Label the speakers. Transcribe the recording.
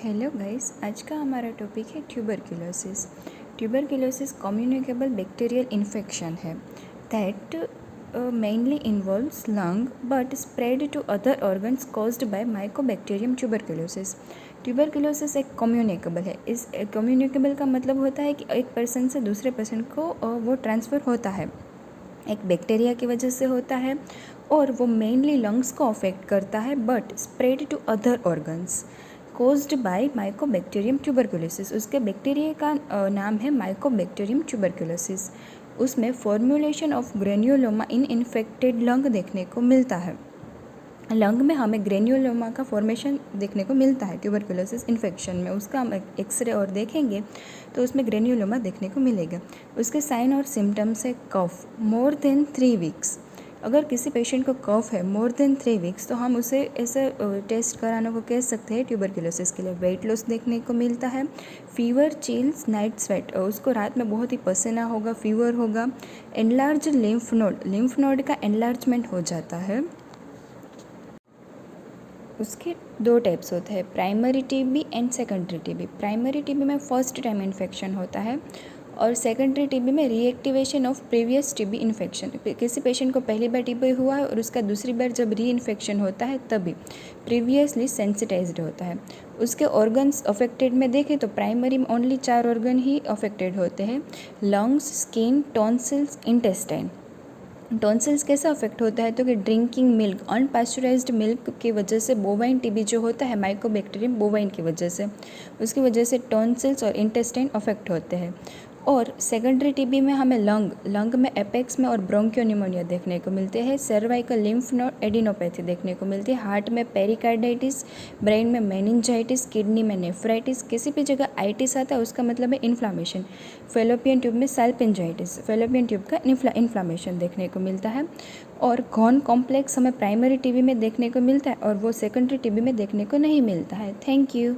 Speaker 1: Hello guys, आज का हमारा टॉपिक है tuberculosis. Tuberculosis communicable bacterial infection है that mainly involves lung but spread to other organs caused by mycobacterium tuberculosis. Tuberculosis एक communicable है। इस कम्युनिकेबल का मतलब होता है कि एक पर्सन से दूसरे पर्सन को वो ट्रांसफ़र होता है, एक बैक्टीरिया की वजह से होता है और वो मेनली लंग्स को अफेक्ट करता है but spread to other organs caused by mycobacterium tuberculosis. उसके बैक्टीरिया का नाम है माइकोबैक्टीरियम ट्यूबरक्यूलोसिस। उसमें formulation of granuloma in infected lung देखने को मिलता है। लंग में हमें ग्रेन्युलोमा का फॉर्मेशन देखने को मिलता है ट्यूबरक्यूलोसिस इन्फेक्शन में। उसका हम एक्सरे और देखेंगे तो उसमें ग्रेन्युलोमा देखने को मिलेगा। उसके साइन और सिम्टम्स है कफ मोर देन 3 वीक्स। अगर किसी पेशेंट को कफ है मोर देन 3 वीक्स तो हम उसे ऐसे टेस्ट कराने को कह सकते हैं ट्यूबरक्यूलोसिस के लिए। वेट लॉस देखने को मिलता है, फीवर, चिल्स, नाइट स्वेट, उसको रात में बहुत ही पसीना होगा, फीवर होगा। एनलार्ज लिम्फ नोड का एनलार्जमेंट हो जाता है। उसके 2 टाइप्स होते हैं, primary TB and secondary TB. Primary TB में फर्स्ट टाइम इन्फेक्शन होता है और सेकेंडरी टीबी में reactivation of previous TB infection. किसी पेशेंट को पहली बार टीबी हुआ है और उसका दूसरी बार जब री इन्फेक्शन होता है तभी प्रीवियसली सेंसिटाइज्ड होता है। उसके ऑर्गन्स अफेक्टेड में देखें तो प्राइमरी में ओनली 4 ऑर्गन ही अफेक्टेड होते हैं, lungs, skin, tonsils, intestine. Tonsils कैसे अफेक्ट होता है तो कि ड्रिंकिंग मिल्क, अनपास्चराइज्ड मिल्क की वजह से बोवाइन टीबी जो होता है माइकोबैक्टीरियम बोवाइन की वजह से, उसकी वजह से टॉन्सिल्स और इंटेस्टाइन अफेक्ट होते हैं। और सेकेंडरी टीबी में हमें लंग में एपेक्स में और ब्रोंकियोनिमोनिया देखने को मिलते हैं। सर्वाइकल लिम्फ नोड एडिनोपैथी देखने को मिलती है। हार्ट में पेरिकार्डाइटिस, ब्रेन में मेनिंजाइटिस, किडनी में नेफ्राइटिस। किसी भी जगह आइटिस आता है उसका मतलब है इन्फ्लामेशन। फेलोपियन ट्यूब में सल्पिंजाइटिस, फेलोपियन ट्यूब का इन्फ्लामेशन देखने को मिलता है। और घोन कॉम्प्लेक्स हमें प्राइमरी टीबी में देखने को मिलता है और वो सेकेंडरी टीबी में देखने को नहीं मिलता है। Thank you.